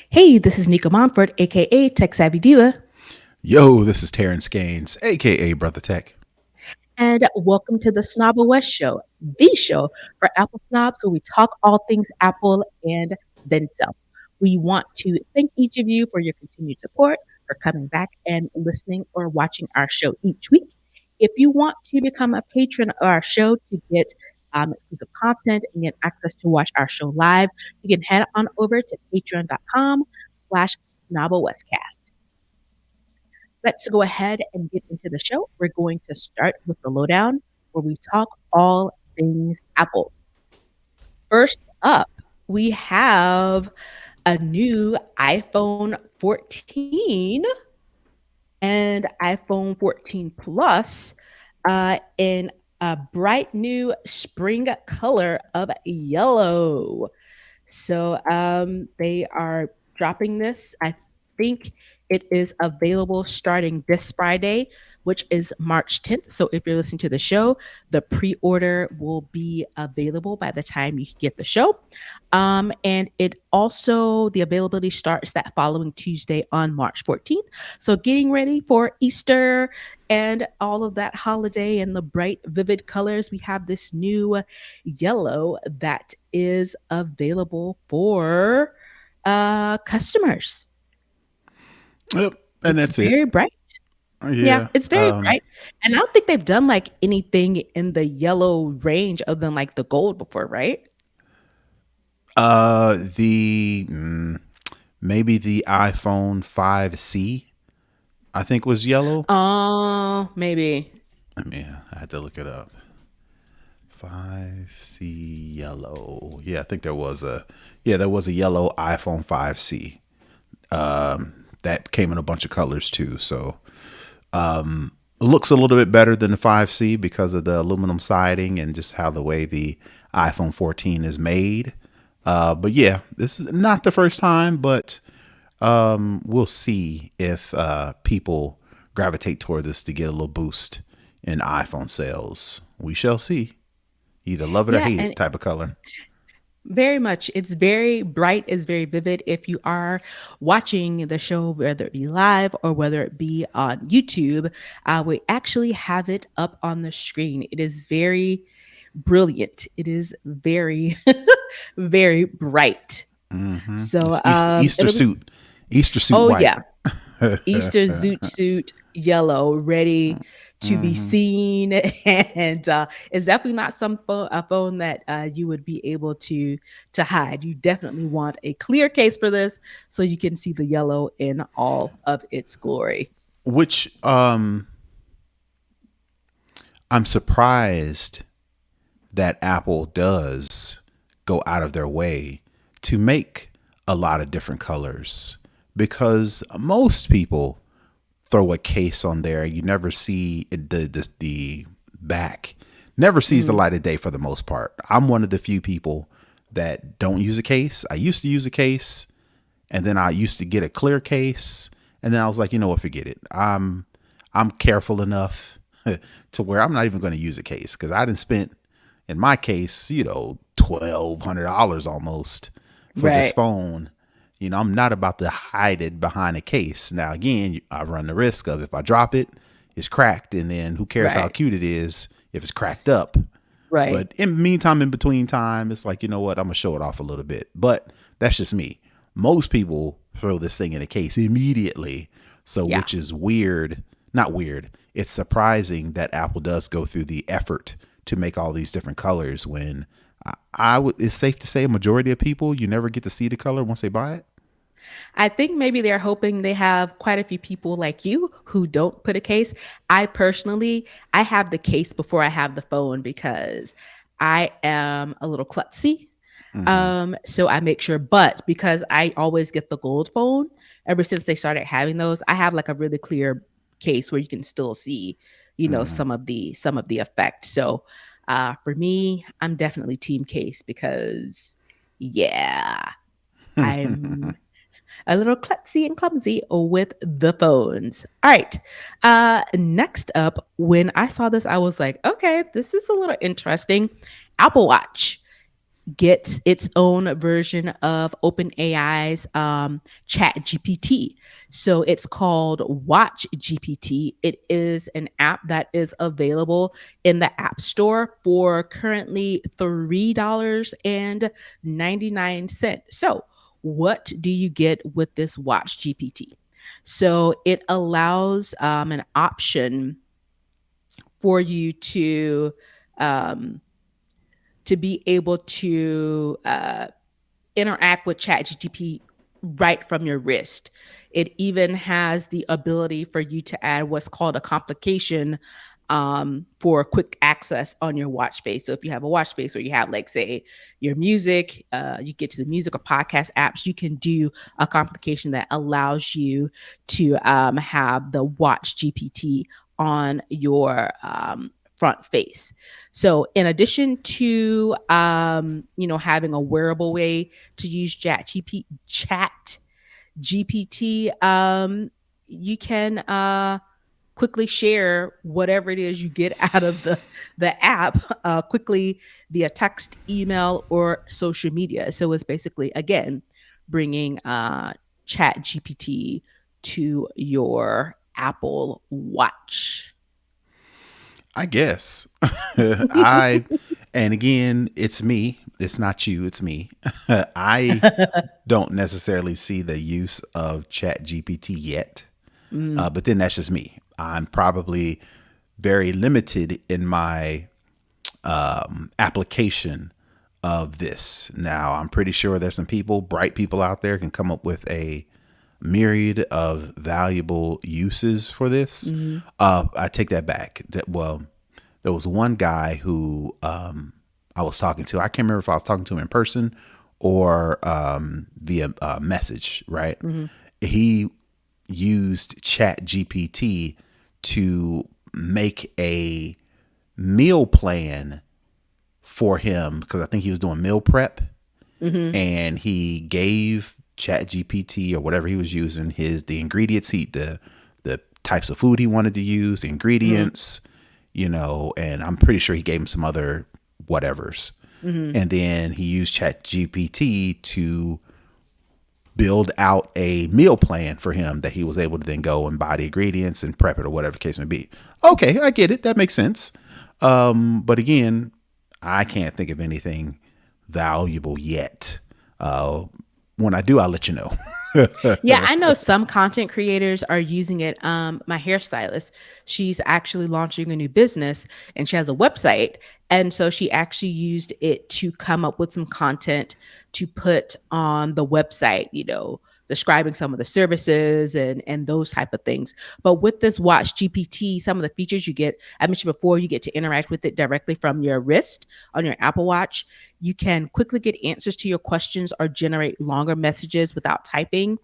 Hey, this is Nica Montford, aka Tech Savvy Diva, Yo, this is Terrance Gaines, aka Brother Tech. and welcome to the snobOS show, the show for Apple snobs where we talk all things Apple and then some. We want to thank each of you for your continued support, for coming back and listening or watching our show each week. If you want to become a patron of our show to get exclusive content and get access to watch our show live, you can head on over to patreon.com/snobOScast. Let's go ahead and get into the show. We're going to start with the lowdown where we talk all things Apple. First up, we have a new iPhone 14 and iPhone 14 Plus in a bright new spring color of yellow. So they are dropping this. I think it is available starting this Friday, which is March 10th. So if you're listening to the show, the pre-order will be available by the time you get the show. And it also, the availability starts that following Tuesday on March 14th. So getting ready for Easter and all of that holiday and the bright, vivid colors, we have this new yellow that is available for customers. Yep, and It's that's it. very bright. Yeah, Yeah. it's very bright. And I don't think they've done like anything in the yellow range other than like the gold before, right? The maybe the iPhone 5C, I think was yellow. Oh, maybe. I mean, I had to look it up. 5C yellow. Yeah, I think there was a yellow iPhone 5C. That came in a bunch of colors too. So it looks a little bit better than the 5C because of the aluminum siding and just how the way the iPhone 14 is made. But yeah, this is not the first time, but we'll see if people gravitate toward this to get a little boost in iPhone sales. We shall see. Either love it or Yeah, hate and it type of color. very much. It's very bright, it's very vivid. If you are watching the show, whether it be live or whether it be on YouTube, we actually have it up on the screen. It is very brilliant. It is very, very bright. So It's Easter it'll be, suit, Easter suit oh, white. yeah. Easter zoot suit yellow, ready to be seen, and it's definitely not a phone that you would be able to hide. You definitely want a clear case for this, so you can see the yellow in all of its glory. Which I'm surprised that Apple does go out of their way to make a lot of different colors because most people throw a case on there. You never see the back. Never sees the Mm, light of day for the most part. I'm one of the few people that don't use a case. I used to use a case, and then I used to get a clear case, and then I was like, you know what, forget it. I'm careful enough to where I'm not even going to use a case because I didn't spent in my case, $1,200 almost for this right, phone. I'm not about to hide it behind a case. Now, again, I run the risk of if I drop it, it's cracked, and then who cares how right, cute it is if it's cracked up. right. But in the meantime, in between time, it's like, you know what, I'm gonna show it off a little bit. But that's just me. Most people throw this thing in a case immediately. So, Yeah. which is weird. Not weird. It's surprising that Apple does go through the effort to make all these different colors when I would, it's safe to say a majority of people, you never get to see the color once they buy it. I think maybe they're hoping they have quite a few people like you who don't put a case. I personally, I have the case before I have the phone because I am a little klutzy. Mm-hmm. So I make sure, but because I always get the gold phone ever since they started having those, I have like a really clear case where you can still see, Mm-hmm. some of the effect. So for me, I'm definitely team case because yeah, I'm a little klutzy and clumsy with the phones. All right. Next up, when I saw this, I was like, okay, this is a little interesting. Apple Watch. gets its own version of OpenAI's Chat GPT. So it's called Watch GPT. It is an app that is available in the App Store for currently $3.99. So, what do you get with this Watch GPT? So, it allows an option for you um, to be able to interact with ChatGPT right from your wrist. It even has the ability for you to add what's called a complication for quick access on your watch face. So if you have a watch face where you have, like, say, your music, you get to the music or podcast apps, you can do a complication that allows you to have the watch GPT on your front face. So in addition to having a wearable way to use chat GPT, you can quickly share whatever it is you get out of the app quickly via text, email, or social media. So it's basically, again, bringing chat GPT to your Apple Watch. I guess. I and again, it's me. It's not you, it's me. I don't necessarily see the use of Chat GPT yet. Mm, But then that's just me. I'm probably very limited in my application of this. Now, I'm pretty sure there's some people, bright people out there, can come up with a myriad of valuable uses for this. mhm, I take that back. There was one guy who I was talking to. I can't remember if I was talking to him in person or via message. Right? mhm, He used Chat GPT to make a meal plan for him because I think he was doing meal prep, mhm, and he gave Chat GPT or whatever he was using the ingredients, the types of food he wanted to use, the mhm, ingredients, and I'm pretty sure he gave him some other whatevers. mhm, And then he used Chat GPT to build out a meal plan for him that he was able to then go and buy the ingredients and prep it or whatever the case may be. Okay, I get it. That makes sense. But again, I can't think of anything valuable yet. Uh, when I do, I'll let you know. Yeah, I know some content creators are using it. My hairstylist, she's actually launching a new business and she has a website. And so she actually used it to come up with some content to put on the website, describing some of the services and those type of things. But with this Watch GPT, some of the features you get, I mentioned before, you get to interact with it directly from your wrist on your Apple Watch. You can quickly get answers to your questions or generate longer messages without typing.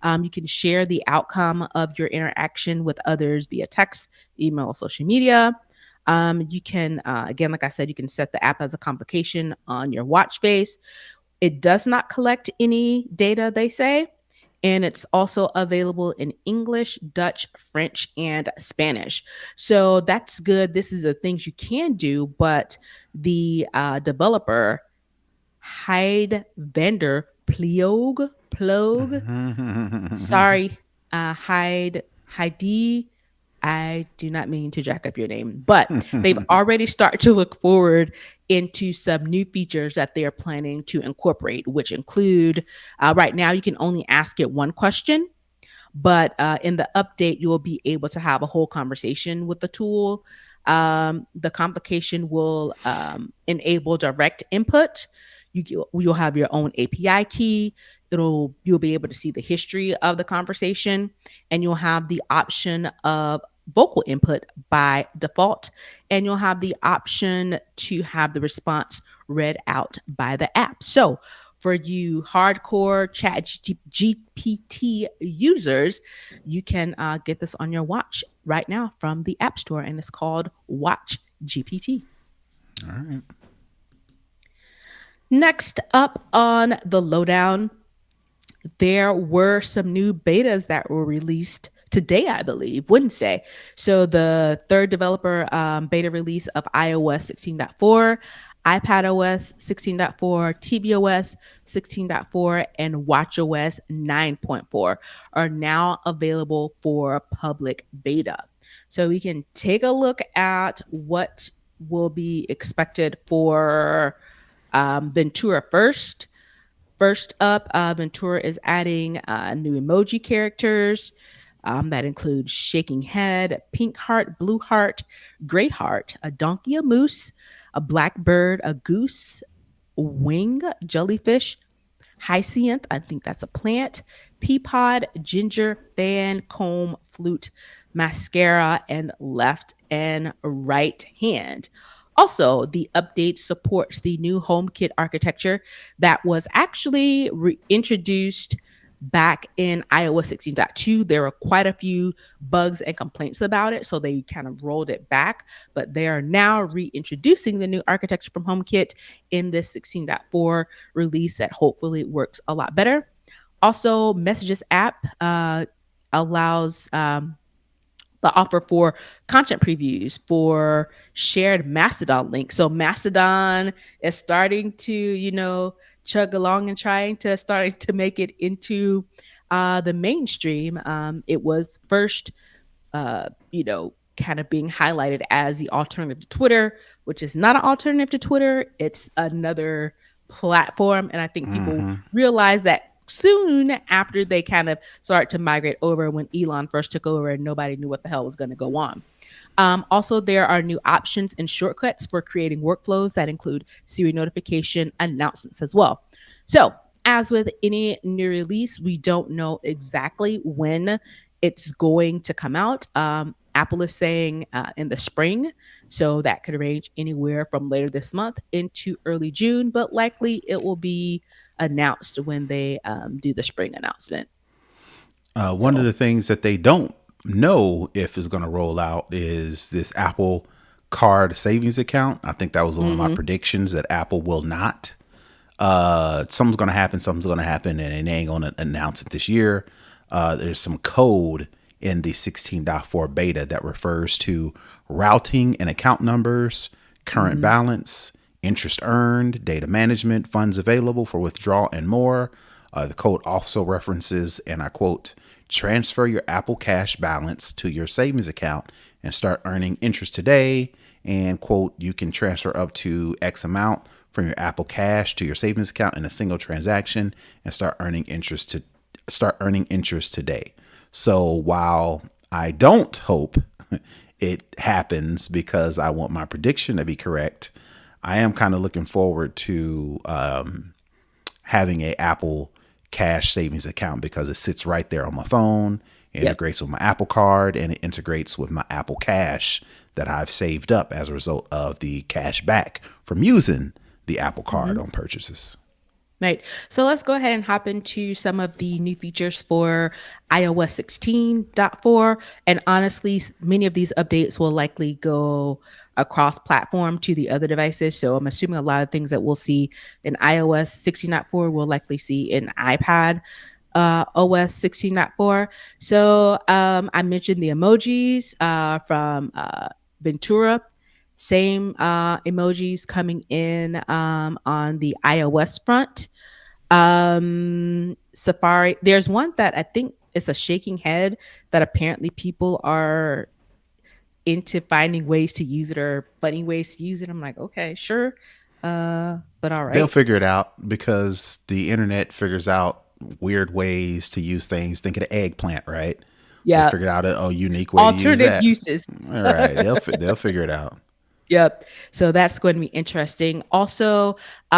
You can share the outcome of your interaction with others via text, email, or social media. You can, again, like I said, you can set the app as a complication on your watch face. It does not collect any data, they say. And it's also available in English, Dutch, French, and Spanish. So that's good. This is the things you can do, but the developer, Hyde Vendor Plogue, sorry, Heidi. I do not mean to jack up your name, but they've already started to look forward into some new features that they're planning to incorporate, which include right now you can only ask it one question, but in the update, you'll be able to have a whole conversation with the tool. The complication will enable direct input. You'll have your own API key. You'll be able to see the history of the conversation, and you'll have the option of vocal input by default, and you'll have the option to have the response read out by the app. So for you hardcore chat GPT users, you can get this on your watch right now from the App Store, and it's called Watch GPT. All right. Next up on the lowdown, there were some new betas that were released today, I believe, Wednesday. So the third developer beta release of iOS 16.4. iPadOS 16.4, tvOS 16.4, and watchOS 9.4 are now available for public beta. So we can take a look at what will be expected for Ventura first. First up, Ventura is adding new emoji characters that include shaking head, pink heart, blue heart, gray heart, a donkey, a moose, a black bird, a goose, wing, jellyfish, hyacinth, I think that's a plant, pea pod, ginger, fan, comb, flute, mascara, and left and right hand. Also, the update supports the new HomeKit architecture that was actually reintroduced back in iOS 16.2. There were quite a few bugs and complaints about it, so they kind of rolled it back, but they are now reintroducing the new architecture from HomeKit in this 16.4 release that hopefully works a lot better. Also, Messages app allows the offer for content previews for shared Mastodon links. So Mastodon is starting to, chug along and starting to make it into the mainstream. It was first kind of being highlighted as the alternative to Twitter, which is not an alternative to Twitter. It's another platform. And I think people Mm-hmm. realize that soon after they kind of start to migrate over when Elon first took over and nobody knew what the hell was going to go on. Also, there are new options and shortcuts for creating workflows that include Siri notification announcements as well. So, as with any new release, we don't know exactly when it's going to come out. Apple is saying in the spring, so that could range anywhere from later this month into early June, but likely it will be announced when they do the spring announcement. One of So, the things that they don't know if is going to roll out is this Apple Card savings account. I think that was one of my mhm, predictions that Apple will not. Something's going to happen. Something's going to happen, and they ain't going to announce it this year. There's some code in the 16.4 beta that refers to routing and account numbers, current mhm, balance, interest earned, data management, funds available for withdrawal, and more. The code also references, and I quote, transfer your Apple Cash balance to your savings account and start earning interest today. And quote, you can transfer up to X amount from your Apple Cash to your savings account in a single transaction and start earning interest today. So while I don't hope it happens because I want my prediction to be correct, I am kind of looking forward to having a Apple Cash savings account because it sits right there on my phone, yep. integrates with my Apple Card, and it integrates with my Apple Cash that I've saved up as a result of the cash back from using the Apple Card Mhm. on purchases. Right. So let's go ahead and hop into some of the new features for iOS 16.4. And honestly, many of these updates will likely go across platform to the other devices. So I'm assuming a lot of things that we'll see in iOS 16.4 we'll likely see in iPad OS 16.4. So I mentioned the emojis from Ventura. Same emojis coming in on the iOS front. Safari, there's one that I think is a shaking head that apparently people are into finding ways to use it or funny ways to use it. I'm like, okay, sure. But all They'll right. figure it out because the internet figures out weird ways to use things. Think of the eggplant, right? They Yeah. figured out a unique way to use Alternate that. uses. All right, they'll figure it out. Yep. So that's going to be interesting. Also,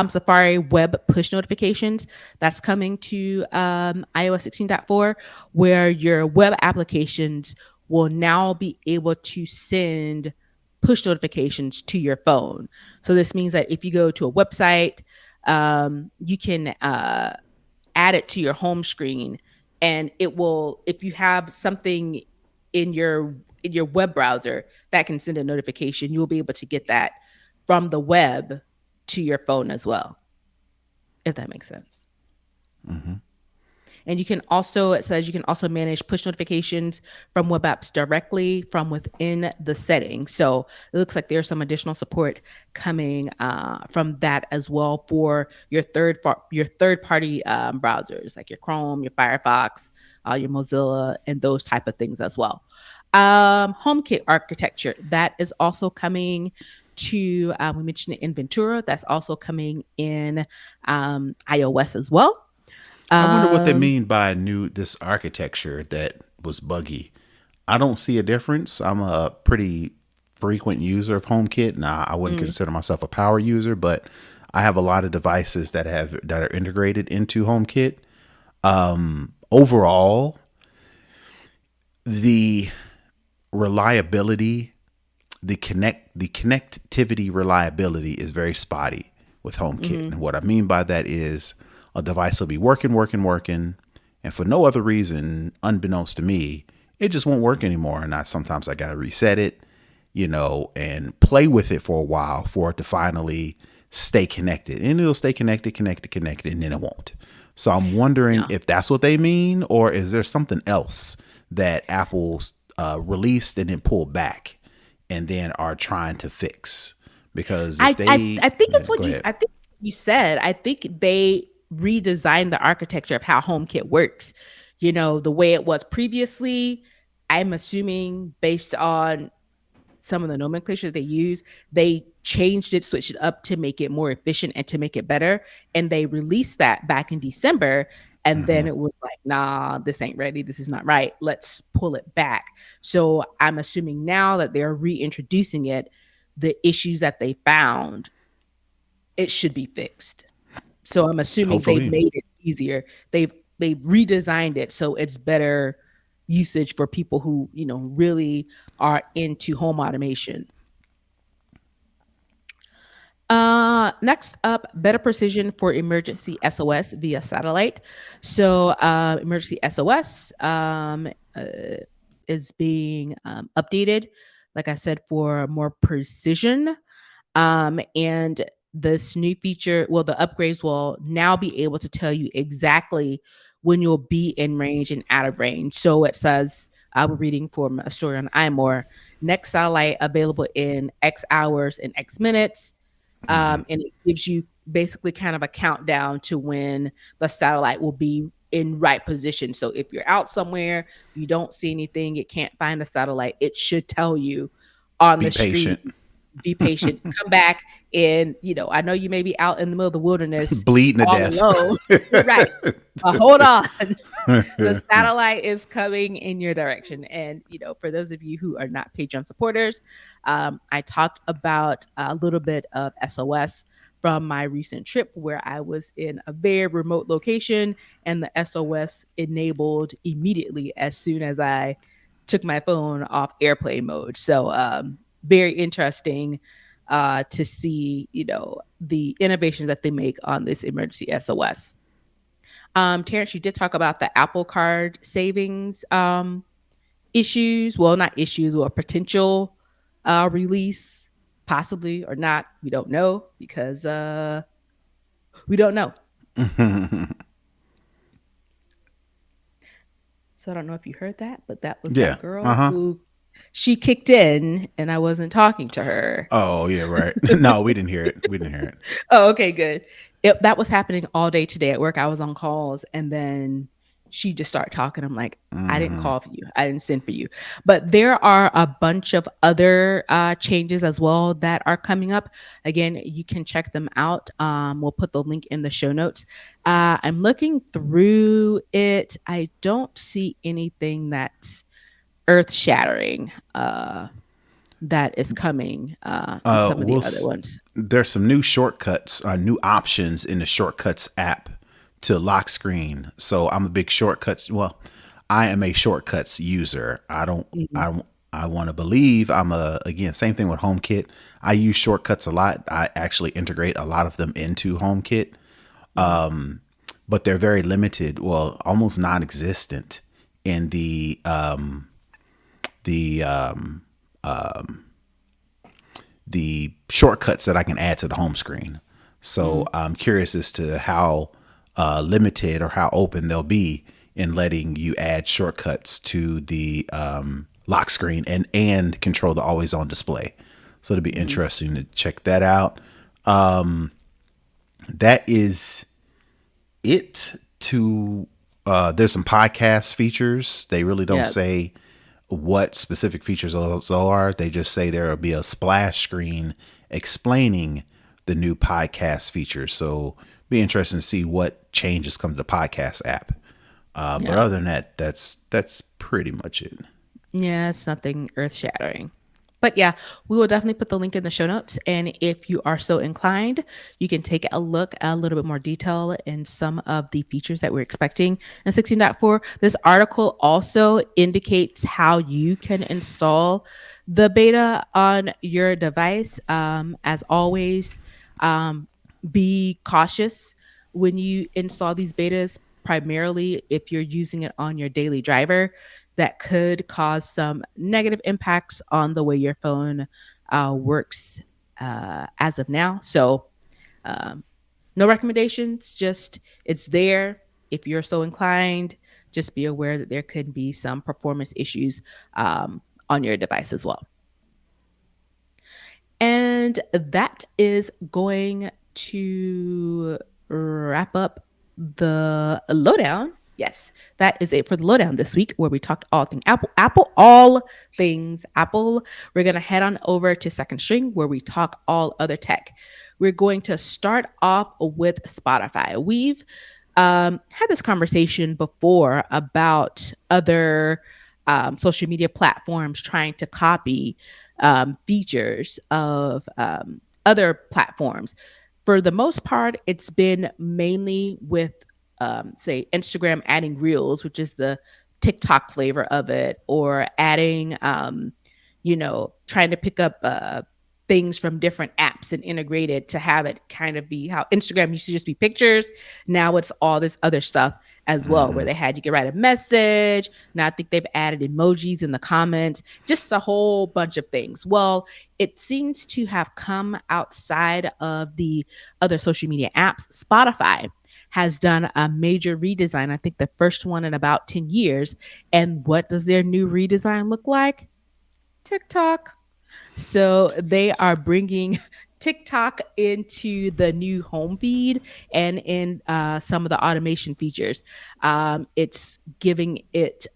Safari web push notifications that's coming to iOS 16.4, where your web applications will now be able to send push notifications to your phone. So this means that if you go to a website, you can add it to your home screen, and it will, if you have something in your web browser that can send a notification, you'll be able to get that from the web to your phone as well, if that makes sense. Mm-hmm. And you can also, it says you can also manage push notifications from web apps directly from within the settings. So it looks like there's some additional support coming from that as well for your third party browsers like your Chrome, your Firefox, your Mozilla, and those type of things as well. HomeKit architecture that is also coming to we mentioned it in Ventura. That's also coming in iOS as well. I wonder what they Um, mean by new this architecture that was buggy. I don't see a difference. I'm a pretty frequent user of HomeKit. Now, I wouldn't mm, consider myself a power user, but I have a lot of devices that are integrated into HomeKit. Overall, the reliability, the connectivity reliability is very spotty with HomeKit. mhm, And what I mean by that is a device will be working, and for no other reason, unbeknownst to me, it just won't work anymore. And sometimes I gotta reset it, and play with it for a while for it to finally stay connected. And it'll stay connected, and then it won't. So I'm wondering yeah. if that's what they mean, or is there something else that Apple's released and then pulled back and then are trying to fix? Because if I think yeah, it's what go ahead. I think you said. I think they redesigned the architecture of how HomeKit works. You know, the way it was previously, I'm assuming based on some of the nomenclature they use, they changed it, switched it up to make it more efficient and to make it better. And they released that back in December. And then Hmm. it was like, nah, this ain't ready. This is not right. Let's pull it back. So I'm assuming now that they're reintroducing it, the issues that they found, it should be fixed. So I'm assuming they've Hopefully. made it easier. They've redesigned it so it's better usage for people who, really are into home automation. Next up, better precision for emergency SOS via satellite. So, emergency SOS uh, is being updated, like I said, for more precision. And this new feature, well, the upgrades will now be able to tell you exactly when you'll be in range and out of range. So it says, I was reading from a story on iMore, next satellite available in X hours and X minutes. And it gives you basically kind of a countdown to when the satellite will be in right position. So if you're out somewhere, you don't see anything, it can't find a satellite, it should tell you on Be the patient. screen, be patient, come back. And, I know you may be out in the middle of the wilderness Bleeding to all death. alone. Right. But hold on. The satellite is coming in your direction. And, for those of you who are not Patreon supporters, I talked about a little bit of SOS from my recent trip where I was in a very remote location and the SOS enabled immediately as soon as I took my phone off airplane mode. So, very interesting to see, the innovations that they make on this emergency SOS. Terrance, you did talk about the Apple Card savings issues. Well, not issues, or potential release, possibly or not. We don't know because we don't know. So I don't know if you heard that, but that was Yeah. that girl who she kicked in and I wasn't talking to her. Oh, yeah, right. No, we didn't hear it. We didn't hear it. Oh, okay, good. That was happening all day today at work. I was on calls and then she just started talking. I'm like, I didn't call for you. I didn't send for you. But there are a bunch of other changes as well that are coming up. Again, you can check them out. We'll put the link in the show notes. I'm looking through it. I don't see anything that's earth shattering that is coming in some of the We'll other ones. there's some new shortcuts, new options in the shortcuts app to lock screen. So I'm a big shortcuts. Well, I am a shortcuts user. Mhm. I don't, I want to believe I'm again, same thing with HomeKit. I use shortcuts a lot. I actually integrate a lot of them into HomeKit, Mhm. but they're very limited. Well, almost non-existent in the the shortcuts that I can add to the home screen. So Mhm. I'm curious as to how limited or how open they'll be in letting you add shortcuts to the lock screen and control the always on display. So it'll be Hmm. interesting to check that out. That is it to there's some podcast features. They really don't Yeah. say what specific features those are. They just say there will be a splash screen explaining the new podcast features. So be interesting to see what changes come to the podcast app. But Yeah. other than that, that's pretty much it. Yeah, it's nothing earth shattering. But yeah, we will definitely put the link in the show notes. And if you are so inclined, you can take a look at a little bit more detail in some of the features that we're expecting in 16.4. This article also indicates how you can install the beta on your device. As always, um, be cautious when you install these betas, primarily if you're using it on your daily driver. That could cause some negative impacts on the way your phone works as of now. So, um, no recommendations, just it's there. If you're so inclined, just be aware that there could be some performance issues on your device as well. And that is going to wrap up the lowdown. Yes, that is it for the lowdown this week, where we talked all things Apple, all things Apple. We're going to head on over to Second String, where we talk all other tech. We're going to start off with Spotify. We've had this conversation before about other social media platforms trying to copy features of other platforms. For the most part, it's been mainly with, say, Instagram adding Reels, which is the TikTok flavor of it, or adding, trying to pick up things from different apps and integrate it to have it kind of be how Instagram used to just be pictures. Now it's all this other stuff as well, where Mm-hmm. they had you could write a message. Now I think they've added emojis in the comments, just a whole bunch of things. Well, it seems to have come outside of the other social media apps. Spotify has done a major redesign. I think the first one in about 10 years. And what does their new redesign look like? TikTok. So they are bringing TikTok into the new home feed and in some of the automation features. It's giving it,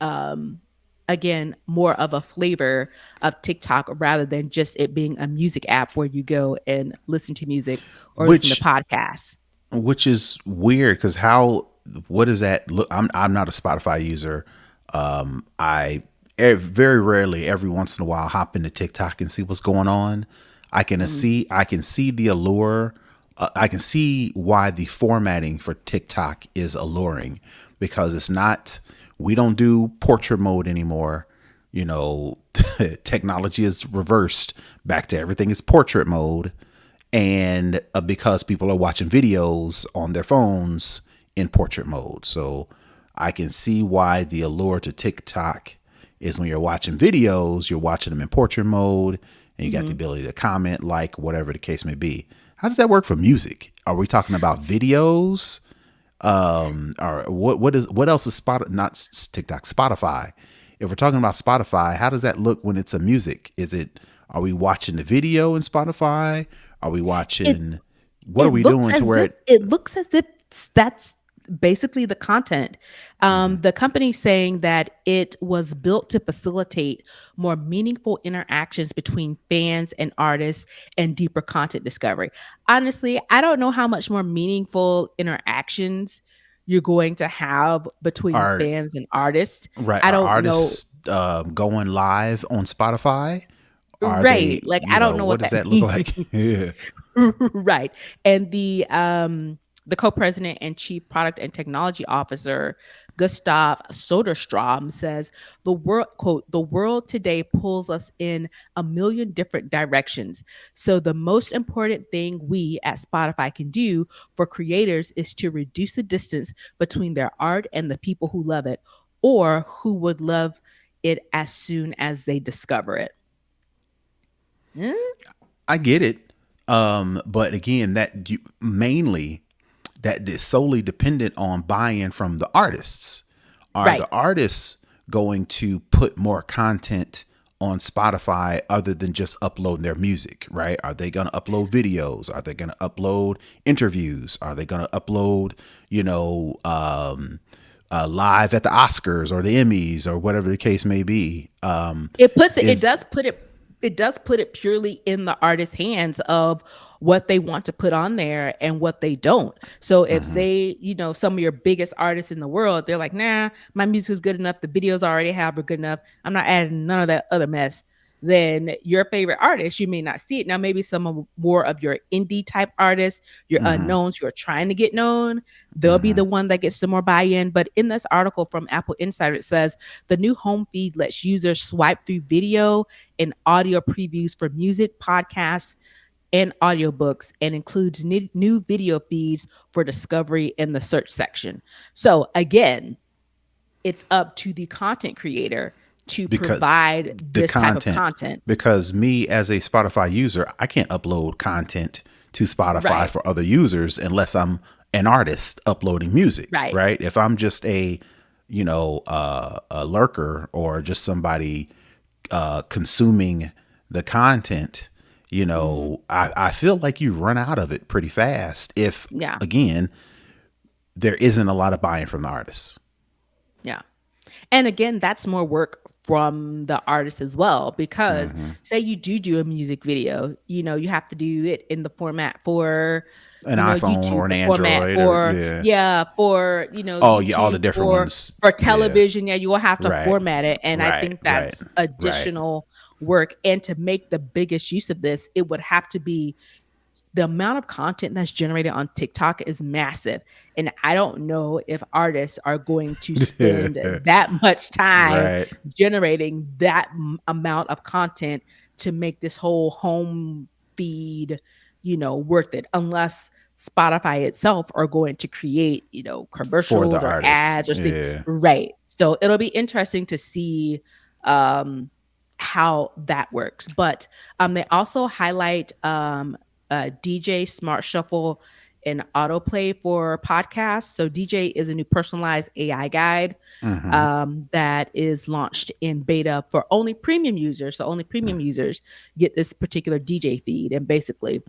again, more of a flavor of TikTok rather than just it being a music app where you go and listen to music or listen to Which podcasts. is weird because how what does that look? I'm not a Spotify user. I very rarely, every once in a while, hop into TikTok and see what's going on. Mm, I can see the allure. I can see why the formatting for TikTok is alluring because it's not. We don't do portrait mode anymore. You know, technology is reversed back to everything is portrait mode, and because people are watching videos on their phones in portrait mode. So I can see why the allure to TikTok is when you're watching videos, you're watching them in portrait mode and you got the mhm. ability to comment, like, whatever the case may be. How does that work for music? Are we talking about videos? Or what else is not TikTok, Spotify? If we're talking about Spotify, how does that look when it's a music? Are we watching the video in Spotify? Are we It watching, what are It we looks doing to as where if it, that's basically the content. mhm. The company saying that it was built to facilitate more meaningful interactions between fans and artists and deeper content discovery. Honestly, I don't know how much more meaningful interactions you're going to have between are fans and artists. right, I are don't know. artists going live on Spotify? Are Right. they, Like, I don't know what what does that that look like? means. Yeah. Right. And the co-president and chief product and technology officer, Gustav Soderstrom, says the world, quote, the world today pulls us in a million different directions. So the most important thing we at Spotify can do for creators is to reduce the distance between their art and the people who love it or who would love it as soon as they discover it. Hmm? I get it. But again, mainly that is solely dependent on buy-in from the artists. Are Right. the artists going to put more content on Spotify other than just uploading their music, right? Are they going to upload videos? Are they going to upload interviews? Are they going to upload, you know, live at the Oscars or the Emmys or whatever the case may be? It Is does put it purely in the artist's hands of what they want to put on there and what they don't. So if say, some of your biggest artists in the world, they're like, nah, my music is good enough, the videos I already have are good enough, I'm not adding none of that other mess, then your favorite artist, you may not see it. Now, maybe some of more of your indie type artists, your unknowns who are trying to get known, they'll be the one that gets some more buy-in. But in this article from Apple Insider, it says the new home feed lets users swipe through video and audio previews for music, podcasts, and audiobooks, and includes new video feeds for discovery in the search section. So again, it's up to the content creator to because provide the this type of content, content. because me as a Spotify user, I can't upload content to Spotify Right. for other users unless I'm an artist uploading music, Right. right? If I'm just a lurker or just somebody consuming the content, Hmm. I feel like you run out of it pretty fast if, Yeah. again, there isn't a lot of buy-in from the artists. Yeah. And again, that's more work from the artist as well, because say you do a music video, you have to do it in the format for, An iPhone YouTube, or an the format Android or for, yeah. yeah, for, Oh yeah, all the YouTube, different for ones. Yeah. television. Yeah, you will have to Right. format it. And I Right. think Right. that's Right. additional work. And to make the biggest use of this, it would have to be, the amount of content that's generated on TikTok is massive. And I don't know if artists are going to spend that much time Right. generating that amount of content to make this whole home feed, worth it, unless Spotify itself are going to create, For the commercials or artists. ads or things. Yeah. Right. So it'll be interesting to see um how that works. But they also highlight DJ Smart Shuffle and autoplay for podcasts. So DJ is a new personalized AI guide Hmm. that is launched in beta for only premium users. So only premium users get this particular DJ feed, and basically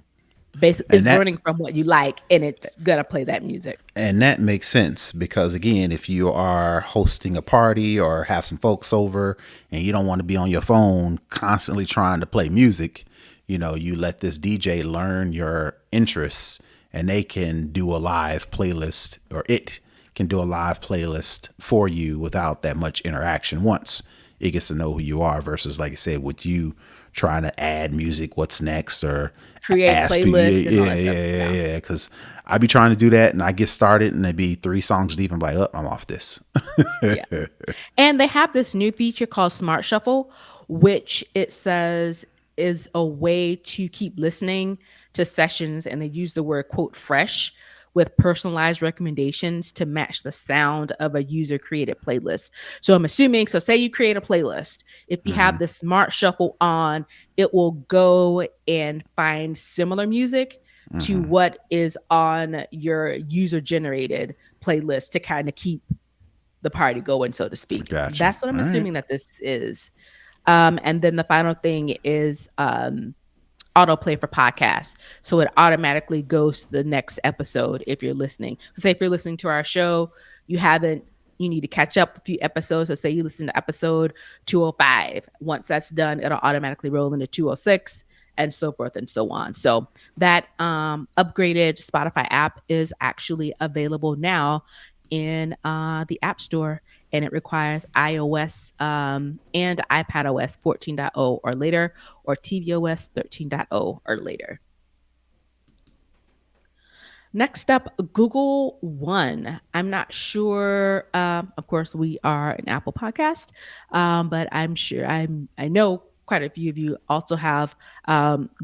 And is that learning from what you like, and it's gonna play that music. and that makes sense because again, if you are hosting a party or have some folks over and you don't want to be on your phone constantly trying to play music, you let this DJ learn your interests and they can do a live playlist, or it can do a live playlist for you without that much interaction once it gets to know who you are versus, like I said, with you trying to add music, what's next, or Create ask people. playlists and all Yeah, that stuff. yeah, yeah, Yeah. yeah. Because I be trying to do that and I get started and they be 3 songs deep and I'm like, oh, I'm off this. Yeah. And they have this new feature called Smart Shuffle, which it says is a way to keep listening to sessions. And they use the word, quote, fresh, with personalized recommendations to match the sound of a user created playlist. So I'm assuming, so say you create a playlist. If you have the Smart Shuffle on, it will go and find similar music to what is on your user generated playlist to kind of keep the party going, so to speak. Gotcha. That's what All I'm right. assuming that this is. And then the final thing is autoplay for podcasts. So it automatically goes to the next episode if you're listening. So say if you're listening to our show, you need to catch up a few episodes. So say you listen to episode 205. Once that's done, it'll automatically roll into 206 and so forth and so on. So that upgraded Spotify app is actually available now in the App Store, and it requires iOS and iPadOS 14.0 or later, or tvOS 13.0 or later. Next up, Google One. I'm not sure. Of course, we are an Apple podcast, but I'm sure I know quite a few of you also have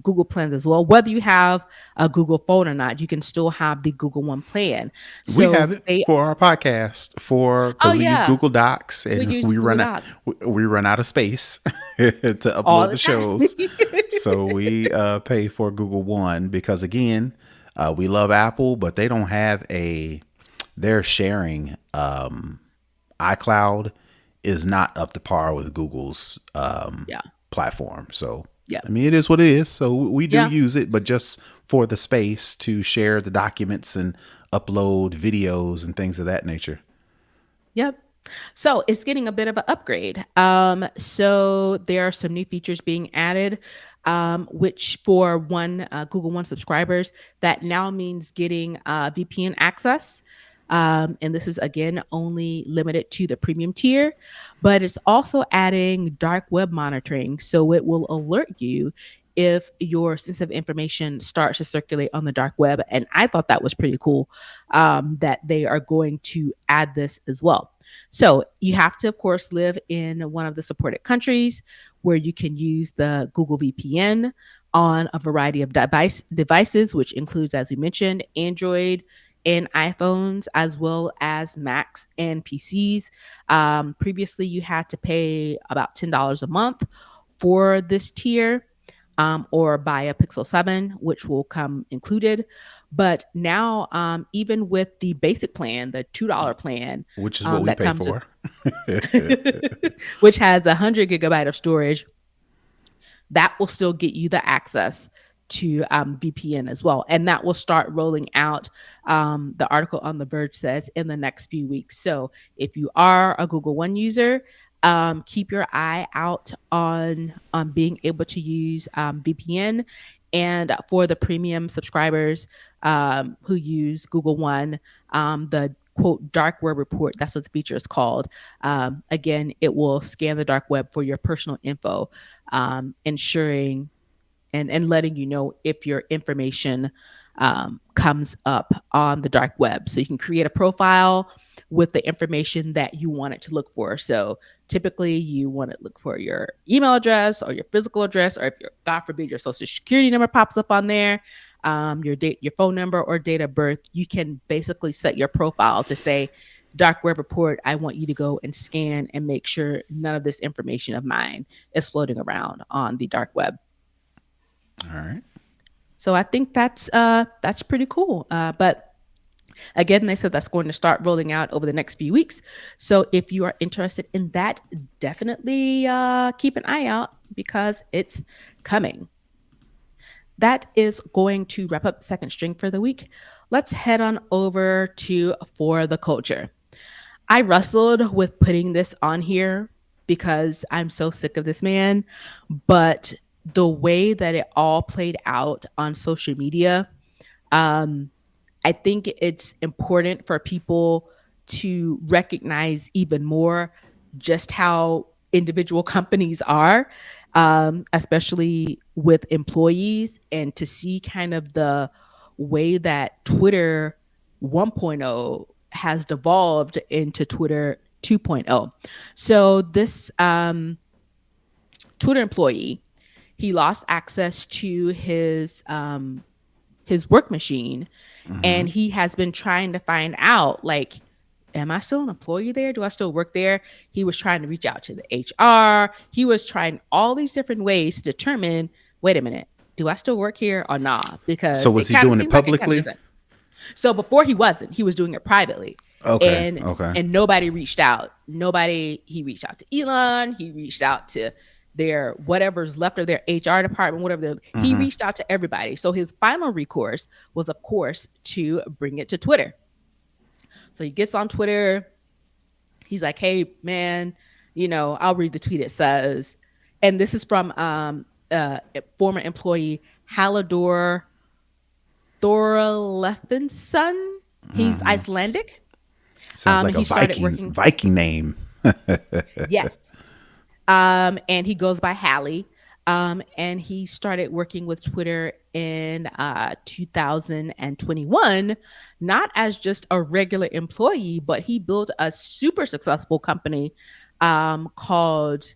Google plans as well. Whether you have a Google phone or not, you can still have the Google One plan. We have So it they, for our podcast oh because we use yeah, Google Docs we and use Google Docs we run out of space to all upload the the time. shows. So we pay for Google One because again, we love Apple, but they don't have a, they're sharing iCloud is not up to par with Google's Yeah. platform. So, Yeah. I mean, it is what it is. So we do Yeah. use it, but just for the space to share the documents and upload videos and things of that nature. Yep. So it's getting a bit of an upgrade. So there are some new features being added, which for Google One subscribers, that now means getting VPN access. And this is again only limited to the premium tier, but it's also adding dark web monitoring. So it will alert you if your sensitive information starts to circulate on the dark web. And I thought that was pretty cool, that they are going to add this as well. So you have to, of course, live in one of the supported countries where you can use the Google VPN on a variety of devices, which includes, as we mentioned, Android and iPhones, as well as Macs and PCs. Previously, you had to pay about $10 a month for this tier. Or buy a Pixel 7, which will come included. But now, even with the basic plan, the $2 plan, Which is what we that pay comes with, for. which has 100 gigabyte of storage, that will still get you the access to VPN as well. And that will start rolling out. The article on The Verge says in the next few weeks. So if you are a Google One user, keep your eye out on being able to use VPN. And for the premium subscribers who use Google One, the quote dark web report, that's what the feature is called. Again, it will scan the dark web for your personal info, ensuring and letting you know if your information comes up on the dark web. So you can create a profile with the information that you want it to look for. So typically you want to look for your email address or your physical address, or if your, God forbid, your social security number pops up on there, your date, your phone number or date of birth. You can basically set your profile to say, dark web report, I want you to go and scan and make sure none of this information of mine is floating around on the dark web. All right. So I think that's pretty cool. But again, they said that's going to start rolling out over the next few weeks. So if you are interested in that, definitely keep an eye out because it's coming. That is going to wrap up second string for the week. Let's head on over to For the Culture. I wrestled with putting this on here because I'm so sick of this man, but the way that it all played out on social media, um, I think it's important for people to recognize even more just how individual companies are, especially with employees, and to see kind of the way that Twitter 1.0 has devolved into Twitter 2.0. So this Twitter employee, he lost access to his work machine, Mm-hmm. and he has been trying to find out, like, am I still an employee there? Do I still work there? He was trying to reach out to the HR. He was trying all these different ways to determine, wait a minute, do I still work here or not? So Because was it he kind of doing it seems like it kind of publicly? doesn't. So before he wasn't, he was doing it privately. Okay. And Okay. and nobody reached out. Nobody, he reached out to Elon, he reached out to their whatever's left of their HR department, whatever he Mm-hmm. reached out to everybody. So his final recourse was, of course, to bring it to Twitter. So he gets on Twitter. He's like, hey man, I'll read the tweet. It says, and this is from a former employee Hallador Thorleifsson. He's Mm-hmm. Icelandic. Sounds like a He started Viking working. Viking name. Yes. And he goes by Hallie. And he started working with Twitter in 2021, not as just a regular employee, but he built a super successful company called,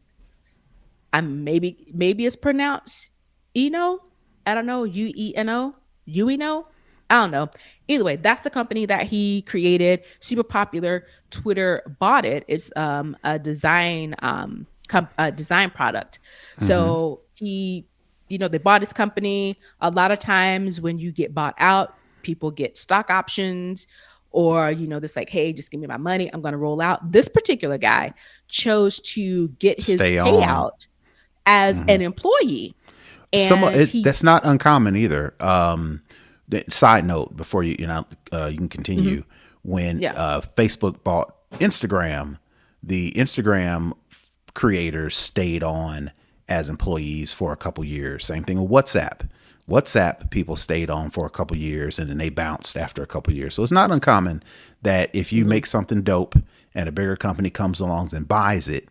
maybe it's pronounced Eno. I don't know, UENO, Ueno. I don't know. Either way, that's the company that he created. Super popular. Twitter bought it. It's a design product. Mm-hmm. So they bought his company. A lot of times when you get bought out, people get stock options or this like, hey, just give me my money, I'm going to roll out. This particular guy chose to get his Stay on. payout as an employee, and he That's not uncommon either. Side note before you can mhm, continue. When yeah. Facebook bought Instagram, the Instagram creators stayed on as employees for a couple years. Same thing with WhatsApp. WhatsApp people stayed on for a couple years and then they bounced after a couple years. So it's not uncommon that if you Mhm. make something dope and a bigger company comes along and buys it,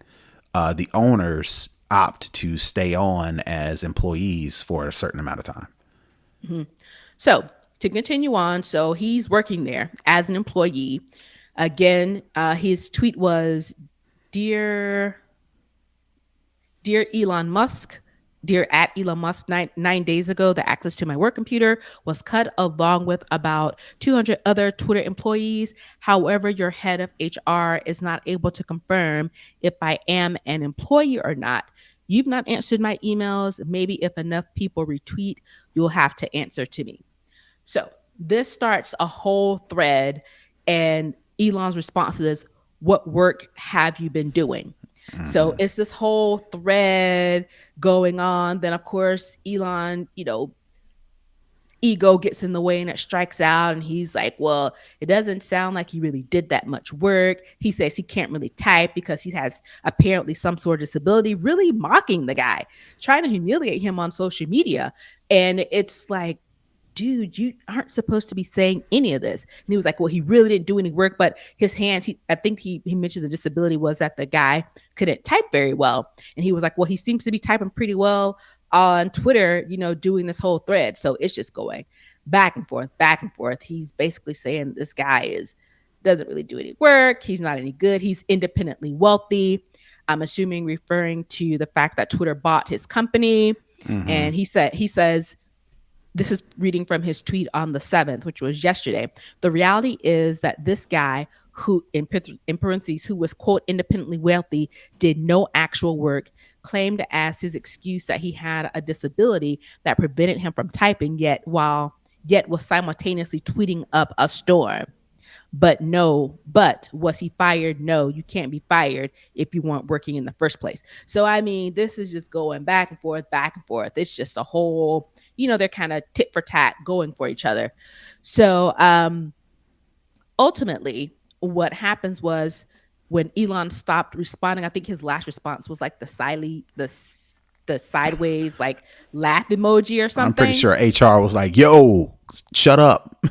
the owners opt to stay on as employees for a certain amount of time. Mhm. So to continue on, so he's working there as an employee. Again, his tweet was, "Dear Dear Elon Musk, dear at Elon Musk, 9 days ago, the access to my work computer was cut along with about 200 other Twitter employees. However, your head of HR is not able to confirm if I am an employee or not. You've not answered my emails. Maybe if enough people retweet, you'll have to answer to me." So this starts a whole thread, and Elon's response is, "What work have you been doing?" So it's this whole thread going on. Then, of course, Elon, ego gets in the way and it strikes out. And he's like, "Well, it doesn't sound like he really did that much work." He says he can't really type because he has apparently some sort of disability, really mocking the guy, trying to humiliate him on social media. And it's like, dude, you aren't supposed to be saying any of this. And he was like, "Well, he really didn't do any work, but his hands, I think he mentioned the disability was that the guy couldn't type very well." And he was like, "Well, he seems to be typing pretty well on Twitter, doing this whole thread." So it's just going back and forth, back and forth. He's basically saying this guy is doesn't really do any work. He's not any good. He's independently wealthy. I'm assuming referring to the fact that Twitter bought his company. And he says, this is reading from his tweet on the 7th, which was yesterday. "The reality is that this guy, who, in parentheses, who was, quote, independently wealthy, did no actual work, claimed as his excuse that he had a disability that prevented him from typing, yet was simultaneously tweeting up a storm. But no, but was he fired? No, you can't be fired if you weren't working in the first place." So, I mean, this is just going back and forth, back and forth. It's just a whole, they're kind of tit for tat going for each other. So, ultimately, what happens was when Elon stopped responding, I think his last response was like the sideways like laugh emoji or I'm pretty something. sure HR was like, "Yo, shut up."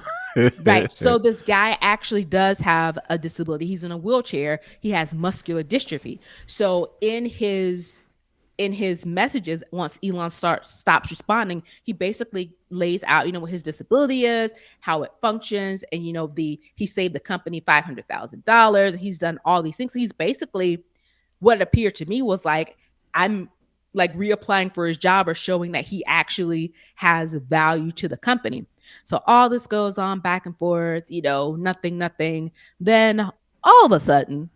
Right. So this guy actually does have a disability. He's in a wheelchair. He has muscular dystrophy. So in his messages, once Elon stops responding, he basically lays out, what his disability is, how it functions, and he saved the company $500,000. He's done all these things. So he's basically, what it appeared to me was like, I'm like reapplying for his job or showing that he actually has value to the company. So all this goes on back and forth, nothing, nothing. Then all of a sudden,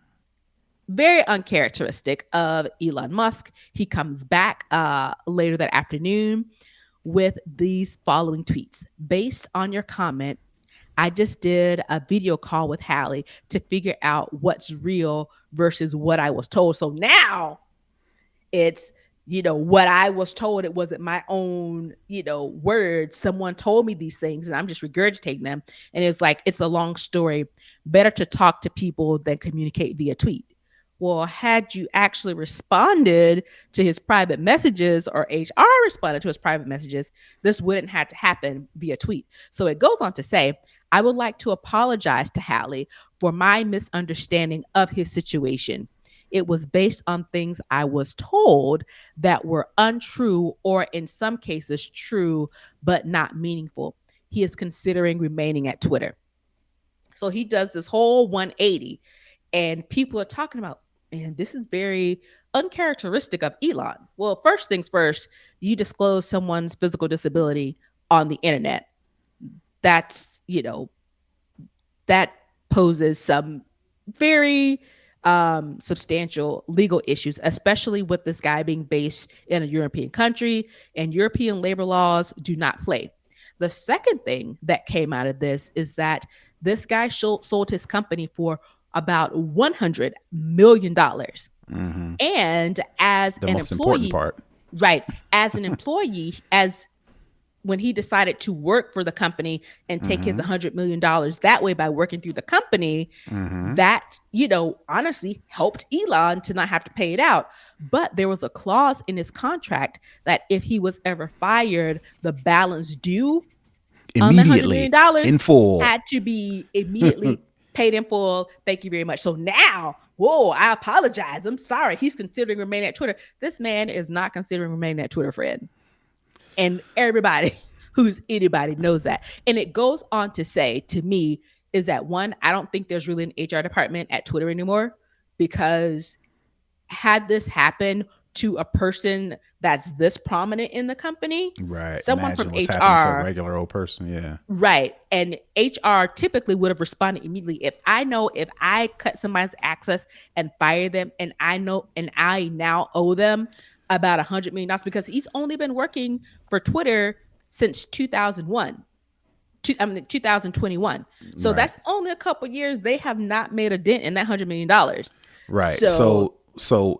very uncharacteristic of Elon Musk, he comes back later that afternoon with these following tweets. "Based on your comment, I just did a video call with Hallie to figure out what's real versus what I was told." So now it's, what I was told. It wasn't my own, words. Someone told me these things and I'm just regurgitating them. And it's like, it's a long story. Better to talk to people than communicate via tweet. Well, had you actually responded to his private messages, or HR responded to his private messages, this wouldn't have to happen via tweet. So it goes on to say, "I would like to apologize to Hallie for my misunderstanding of his situation. It was based on things I was told that were untrue, or in some cases true, but not meaningful. He is considering remaining at Twitter." So he does this whole 180, and people are talking about, man, this is very uncharacteristic of Elon. Well, first things first, you disclose someone's physical disability on the internet. That's, that poses some very substantial legal issues, especially with this guy being based in a European country, and European labor laws do not play. The second thing that came out of this is that this guy sold his company for about $100 million. Mm-hmm. And as The an most important employee, part. right, as an employee, as when he decided to work for the company and take his Mm-hmm. $100 million that way by working through the company, Mm-hmm. that, honestly helped Elon to not have to pay it out. But there was a clause in his contract that if he was ever fired, the balance due on that $100 million Immediately in dollars full. had to be immediately paid in full. Thank you very much. So now, whoa, I apologize. I'm sorry. He's considering remaining at Twitter. This man is not considering remaining at Twitter, friend. And everybody who's anybody knows that. And it goes on to say to me is that one, I don't think there's really an HR department at Twitter anymore, because had this happen to a person that's this prominent in the company, Right. someone from Imagine what's happening to a HR, regular old person. Yeah. right, and HR typically would have responded immediately. If I cut somebody's access and fire them, and I now owe them about $100 million, because he's only been working for Twitter since 2001. 2021. So Right. that's only a couple years. They have not made a dent in that $100 million. Right. So,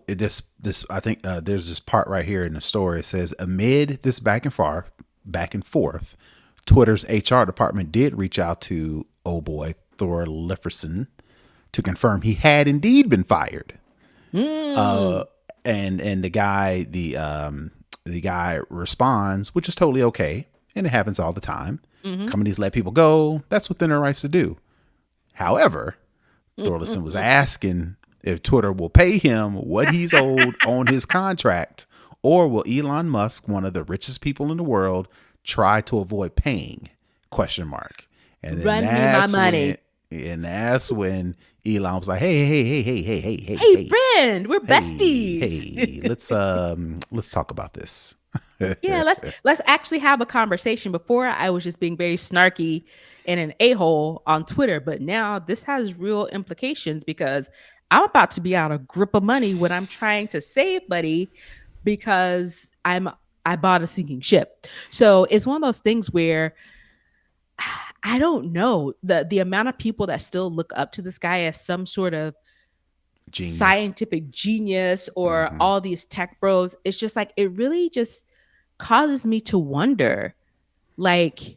This I think there's this part right here in the story. It says amid this back and forth, Twitter's HR department did reach out to oh boy Thor Lifferson to confirm he had indeed been fired. mm, And the guy responds, which is totally okay, and it happens all the time. mm-hmm, Companies let people go. That's within their rights to do. However, Thorlison was mm-mm-mm. asking if Twitter will pay him what he's owed on his contract, or will Elon Musk, one of the richest people in the world, try to avoid paying? Question mark. And then Run me my money. that's when Elon was like, Hey, hey, friend, we're hey, besties. hey, let's talk about this. Yeah, let's actually have a conversation. Before, I was just being very snarky and an a-hole on Twitter, but now this has real implications, because I'm about to be out of grip of money when I'm trying to save money, because I bought a sinking ship. So it's one of those things where I don't know, the amount of people that still look up to this guy as some sort of Genius. scientific genius, or Hmm. all these tech bros. It's just like, it really just causes me to wonder, like,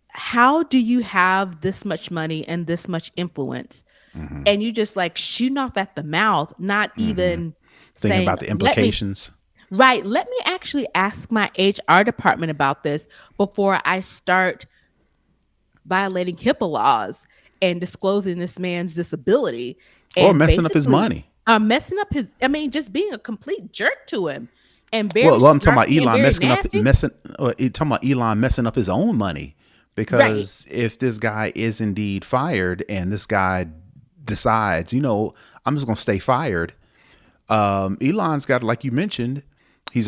how do you have this much money and this much influence, Hmm. and you just like shooting off at the mouth, not Hmm. even Thinking saying, about the let me, implications. right, let me actually ask my HR department about this before I start violating HIPAA laws and disclosing this man's disability, Or and messing up his basically money. messing up his, I mean, just being a complete jerk to him, and very Well, I'm talking about snarky and Elon very messing up, nasty. talking about Elon messing up his own money, Right. because if this guy is indeed fired and this guy decides, I'm just gonna stay fired. Elon's got, like you mentioned, he's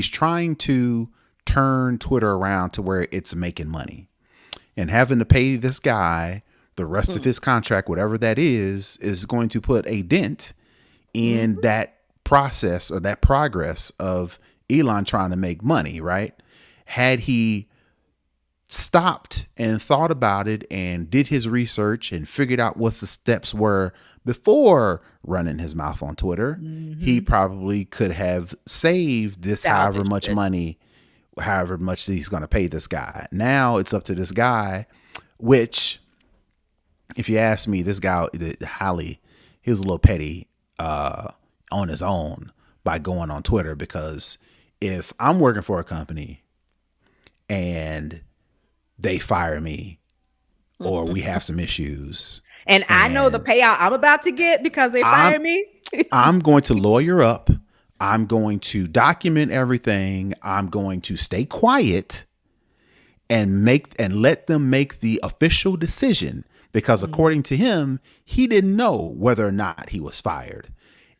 trying to turn Twitter around to where it's making money, and having to pay this guy the rest of Mm. his contract, whatever that is going to put a dent in Mhm. that process or that progress of Elon trying to make money, right? Had he stopped and thought about it and did his research and figured out what the steps were before running his mouth on Twitter, he Mhm. probably could have saved this however Salvage much this. money, however much he's going to pay this guy. Now it's up to this guy, which, if you ask me, this guy, Holly, he was a little petty on his own by going on Twitter, because if I'm working for a company and they fire me or we have some issues And I know the and payout I'm about to get because they I'm fired me. I'm going to lawyer up, I'm going to document everything, I'm going to stay quiet and let them make the official decision, because Mhm. according to him, he didn't know whether or not he was fired.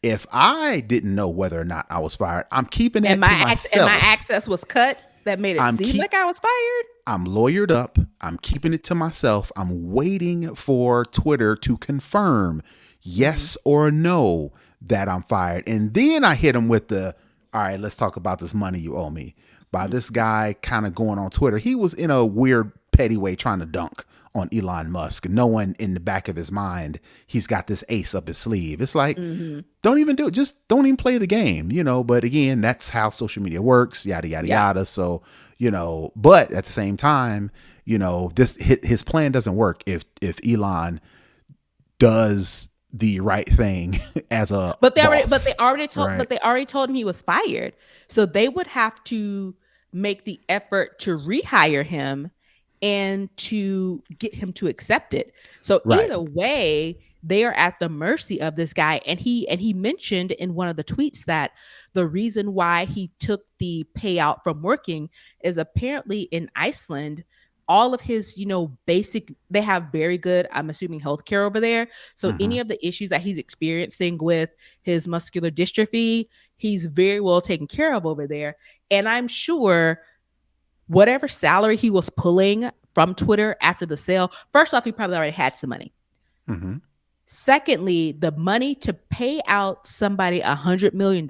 If I didn't know whether or not I was fired, I'm keeping And that to my myself. access was cut. That made it I'm seem keep like I was fired. I'm lawyered up. I'm keeping it to myself. I'm waiting for Twitter to confirm Mhm. yes or no that I'm fired. And then I hit them with the, all right, let's talk about this money you owe me. by this guy kind of going on Twitter. He was in a weird, petty way trying to dunk on Elon Musk, knowing in the back of his mind he's got this ace up his sleeve. It's like, Mm-hmm. don't even do it. Just don't even play the game, But again, that's how social media works, yada, yada, Yeah. yada. So, but at the same time, this his plan doesn't work if Elon does the right thing as a But boss, right? they already told him he was fired. So they would have to make the effort to rehire him and to get him to accept it. So Right. either way, they are at the mercy of this guy. And he mentioned in one of the tweets that the reason why he took the payout from working is apparently in Iceland, all of his, basic, they have very good, I'm assuming, healthcare over there. So Mm-hmm. any of the issues that he's experiencing with his muscular dystrophy, he's very well taken care of over there. And I'm sure whatever salary he was pulling from Twitter after the sale, first off, he probably already had some money. Mm-hmm. Secondly, the money to pay out somebody $100 million,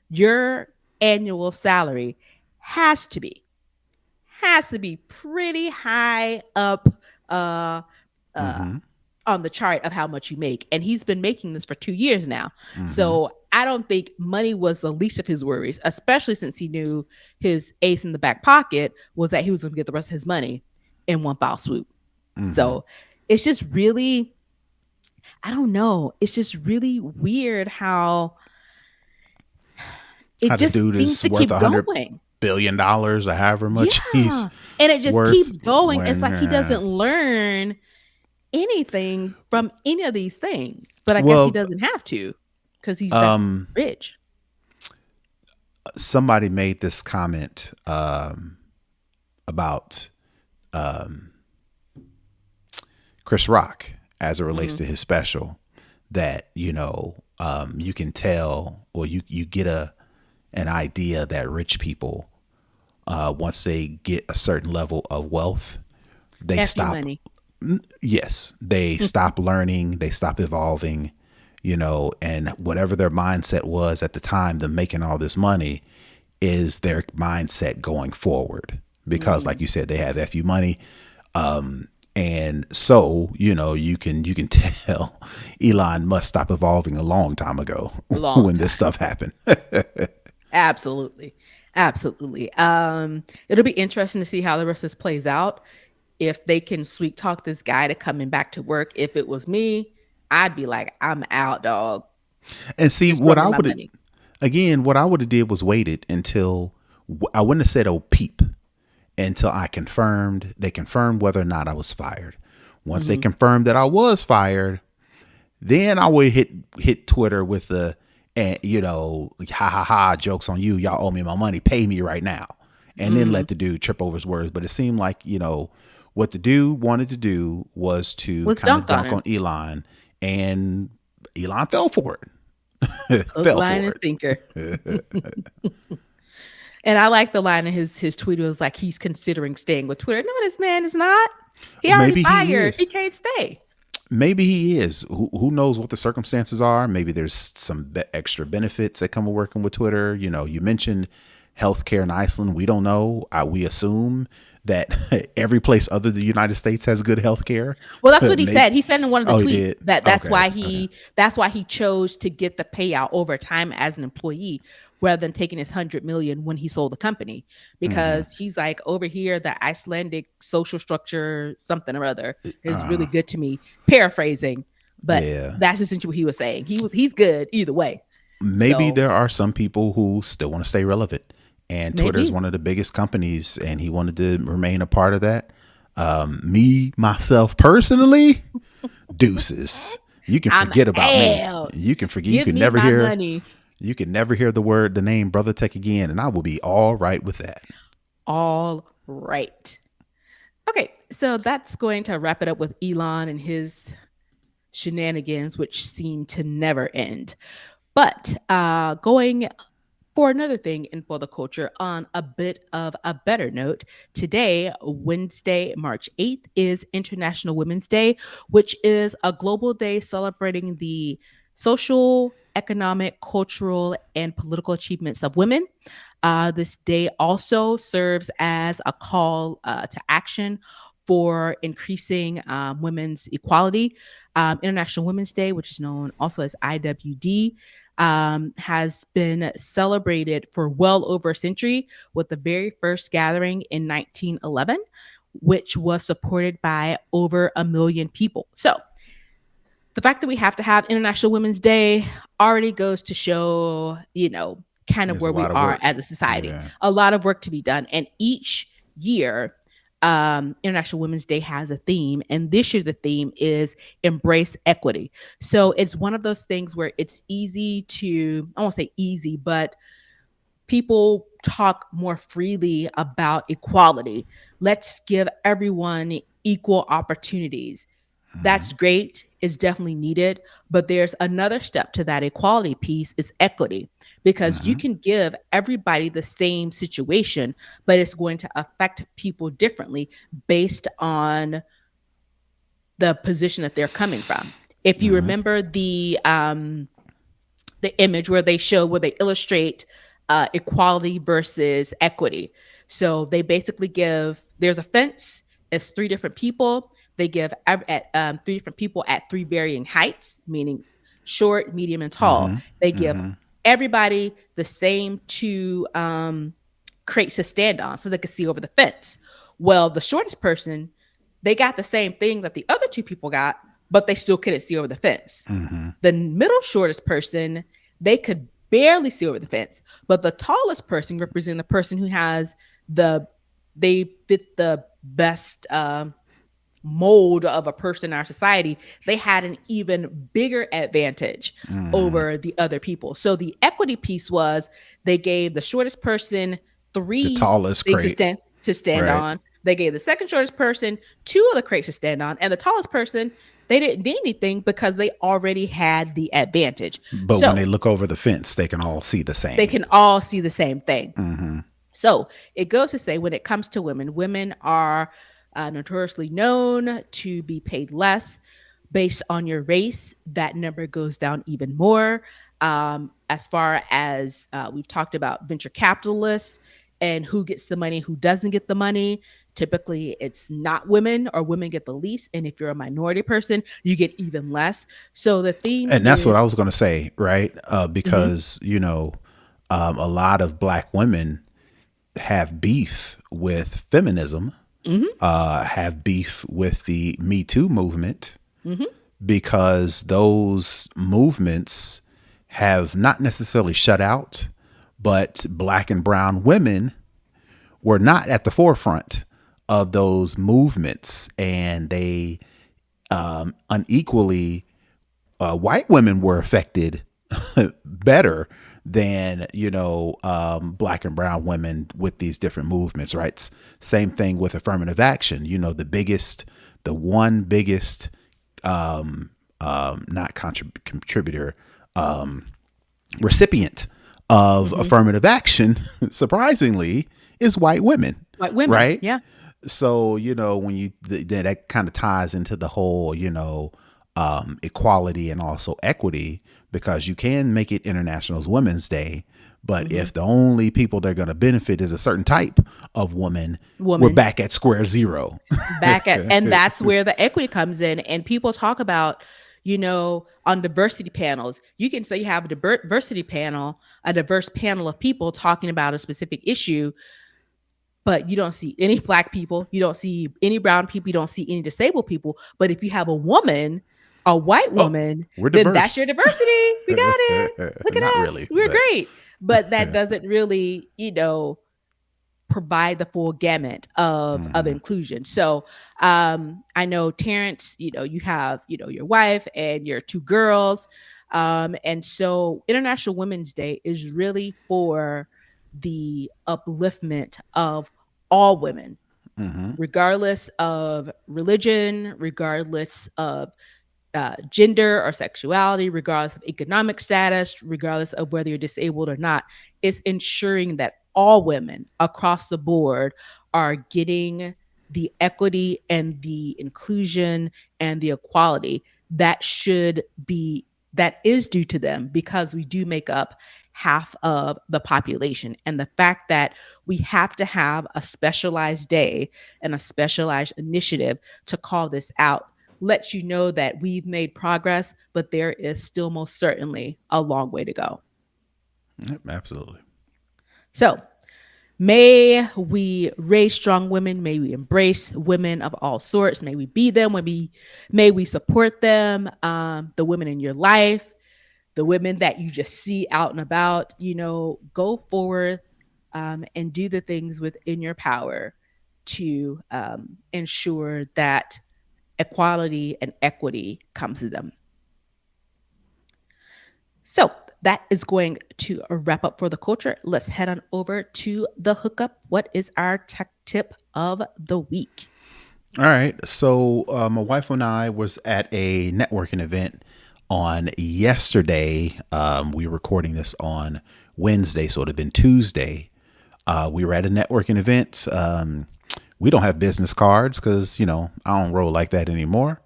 your annual salary has to be pretty high up uh uh Mm-hmm. on the chart of how much you make. And he's been making this for 2 years now. Mm-hmm. So I don't think money was the least of his worries, especially since he knew his ace in the back pocket was that he was going to get the rest of his money in one foul swoop. Mm-hmm. So it's just really, I don't know. It's just really weird how it How this just dude seems is to worth keep $100 billion or however much he's Yeah. And it just worth keeps going. It's when like he doesn't learn anything from any of these things. But I guess he well doesn't have to because he's that um rich. somebody made this comment about Chris Rock as it relates Mm-hmm. to his special that you can tell or you get an idea that rich people once they get a certain level of wealth they F you stop. money. Yes, they stop learning, they stop evolving, and whatever their mindset was at the time, them making all this money, is their mindset going forward. Because, like Mm-hmm. you said, they have FU money, and so you can tell Elon must stop evolving a long time ago Long when this time. stuff happened. Absolutely. Absolutely. It'll be interesting to see how the rest of this plays out. If they can sweet talk this guy to coming back to work. If it was me, I'd be like, I'm out, dog. And see, Just throw what me I my would have money. again, what I would have did was waited until I wouldn't have said, "Oh, peep," until they confirmed whether or not I was fired. Once they Mm-hmm. confirmed that I was fired, then I would hit Twitter with the and ha ha ha, jokes on you. Y'all owe me my money. Pay me right now. And then Mm-hmm. let the dude trip over his words. But it seemed like, what the dude wanted to do was to Was kind of dunked on dunk him. on Elon, and Elon fell for it. Hook, Fell line, for and it. sinker. And I like the line in his tweet was like he's considering staying with Twitter. No, this man is not. He already Maybe he fired. is. He can't stay. Maybe he is. Who knows what the circumstances are? Maybe there's some extra benefits that come with working with Twitter. You mentioned healthcare in Iceland. We don't know. We assume that every place other than the United States has good healthcare. Well, that's what he Maybe. said. He said in one of the Oh, he tweets did. that Okay. Okay. that's why he chose to get the payout over time as an employee rather than taking his 100 million when he sold the company, Hmm. because he's like, over here the Icelandic social structure something or other is really Uh, good to me, paraphrasing, but yeah. that's essentially what he was saying. He's good either way. Maybe So there are some people who still want to stay relevant, and Twitter is maybe one of the biggest companies, and he wanted to remain a part of that. Me myself personally, deuces. You can I'm forget about me. out. You can forget. You Give can me never my hear. money. You can never hear the name Brother Tech again, and I will be all right with that. All right. Okay, so that's going to wrap it up with Elon and his shenanigans, which seem to never end. But going for another thing in for the culture on a bit of a better note, today, Wednesday, March 8th, is International Women's Day, which is a global day celebrating the social, economic, cultural, and political achievements of women. This day also serves as a call to action for increasing women's equality. International Women's Day, which is known also as IWD, has been celebrated for well over a century, with the very first gathering in 1911, which was supported by over a million people. So, the fact that we have to have International Women's Day already goes to show, kind of There's a where we lot of are work. as a society. Yeah. A lot of work to be done. And each year, International Women's Day has a theme. And this year, the theme is embrace equity. So it's one of those things where it's easy to, I won't say easy, but people talk more freely about equality. Let's give everyone equal opportunities. That's Hmm. great. It's definitely needed. But there's another step to that equality piece is equity, because you Hmm. can give everybody the same situation, but it's going to affect people differently based on the position that they're coming from. If you Hmm. remember the image where they illustrate equality versus equity. So they basically give there's a fence. It's three different people. They give at three different people at three varying heights, meaning short, medium, and tall. Hmm. They give Hmm. everybody the same two crates to stand on so they can see over the fence. Well, the shortest person, they got the same thing that the other two people got, but they still couldn't see over the fence. Hmm. The middle shortest person, they could barely see over the fence, but the tallest person representing the person who has the they fit the best mold of a person in our society. They had an even bigger advantage Hmm. over the other people. So the equity piece was they gave the shortest person The three tallest things crate. to stand Right. on. They gave the second shortest person two other crates to stand on, and the tallest person, they didn't need anything because they already had the advantage. But when So they look over the fence, they can all see the they same. can all see the same thing. Hmm. So it goes to say when it comes to women, women are notoriously known to be paid less based on your race. That number goes down even more. As far as we've talked about venture capitalists and who gets the money, who doesn't get the money. Typically, it's not women, or women get the least. And if you're a minority person, you get even less. So the theme And that's what is, I was going to say, right? mhm, Because, a lot of black women have beef with feminism, mhm, have beef with the Me Too movement, mhm, because those movements have not necessarily shut out, but black and brown women were not at the forefront of those movements. And they unequally, white women were affected better than black and brown women with these different movements, right? Same thing with affirmative action. The one biggest not contributor, recipient of mhm. affirmative action, surprisingly, is white women, White women, right? yeah. So when that kind of ties into the whole equality and also equity, because you can make it International Women's Day, but Mhm. if the only people that are going to benefit is a certain type of woman, we're Woman. back at square zero. Back at, and that's where the equity comes in. And people talk about, on diversity panels, you can say you have a diversity panel, a diverse panel of people talking about a specific issue, but you don't see any black people, you don't see any brown people, you don't see any disabled people. But if you have a woman, a white Oh, woman, we're then that's your diverse. diversity. We got it. Look at Not us. really, We're but great. But that doesn't really, provide the full gamut of hmm. inclusion. So I know Terrance, you have, your wife and your two girls. And so International Women's Day is really for the upliftment of all women, Hmm. regardless of religion, regardless of gender or sexuality, regardless of economic status, regardless of whether you're disabled or not. It's ensuring that all women across the board are getting the equity and the inclusion and the equality that should be that is due to them, because we do make up half of the population. And the fact that we have to have a specialized day and a specialized initiative to call this out lets you know that we've made progress, but there is still most certainly a long way to go. Yep, absolutely. So, may we raise strong women. May we embrace women of all sorts. May we be them. May we support them. The women in your life, the women that you just see out and about. Go forward and do the things within your power to ensure that equality and equity comes to them. So that is going to wrap up for the culture. Let's head on over to the hookup. What is our tech tip of the week? All right. So my wife and I was at a networking event on yesterday. We were recording this on Wednesday, so it had been Tuesday. We were at a networking event. We don't have business cards because I don't roll like that anymore.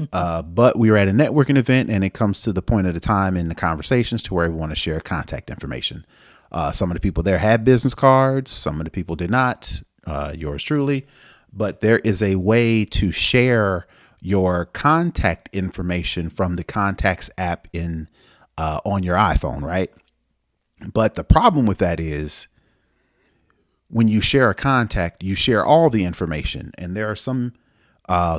But we were at a networking event, and it comes to the point of the time in the conversations to where we want to share contact information. Some of the people there had business cards, some of the people did not. Yours truly, but there is a way to share your contact information from the contacts app in on your iPhone, right? But the problem with that is when you share a contact, you share all the information, and there are some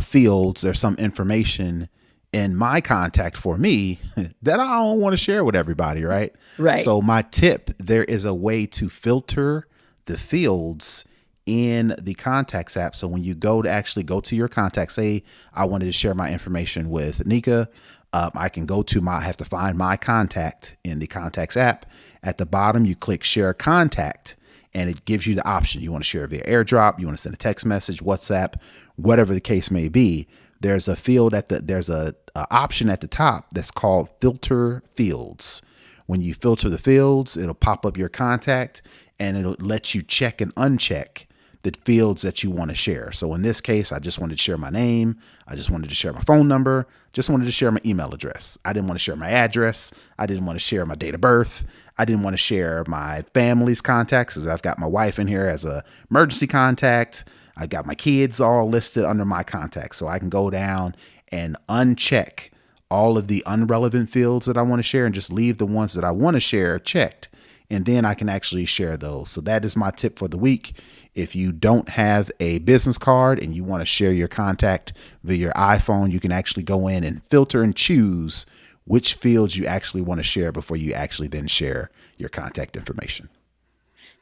fields, there's some information in my contact for me that I don't want to share with everybody, right? Right. So my tip, there is a way to filter the fields in the contacts app. So when you go to actually go to your contacts, say I wanted to share my information with Nica, I can go to I have to find my contact in the contacts app. At the bottom, you click share contact, and it gives you the option. You want to share via AirDrop, you want to send a text message, WhatsApp, whatever the case may be. There's a field there's a option at the top that's called filter fields. When you filter the fields, it'll pop up your contact and it'll let you check and uncheck the fields that you want to share. So in this case, I just wanted to share my name. I just wanted to share my phone number. Just wanted to share my email address. I didn't want to share my address. I didn't want to share my date of birth. I didn't want to share my family's contacts because I've got my wife in here as a emergency contact. I got my kids all listed under my contacts. So I can go down and uncheck all of the unrelevant fields that I want to share and just leave the ones that I want to share checked. And then I can actually share those. So that is my tip for the week. If you don't have a business card and you want to share your contact via your iPhone, you can actually go in and filter and choose which fields you actually want to share before you actually then share your contact information.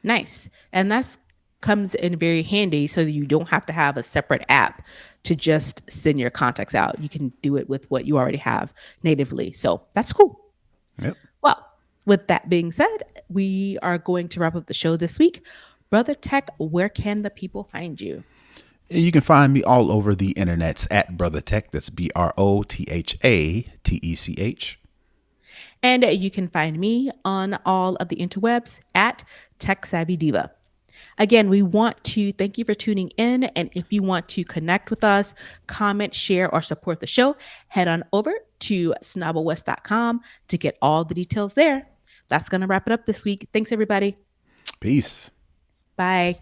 Nice. And that's comes in very handy so that you don't have to have a separate app to just send your contacts out. You can do it with what you already have natively. So that's cool. Yep. Well, with that being said, we are going to wrap up the show this week. Brother Tech, where can the people find you? You can find me all over the internets at Brother Tech. That's BROTHATECH. And you can find me on all of the interwebs at Tech Savvy Diva. Again, we want to thank you for tuning in. And if you want to connect with us, comment, share, or support the show, head on over to snobOS.com to get all the details there. That's going to wrap it up this week. Thanks, everybody. Peace. Bye.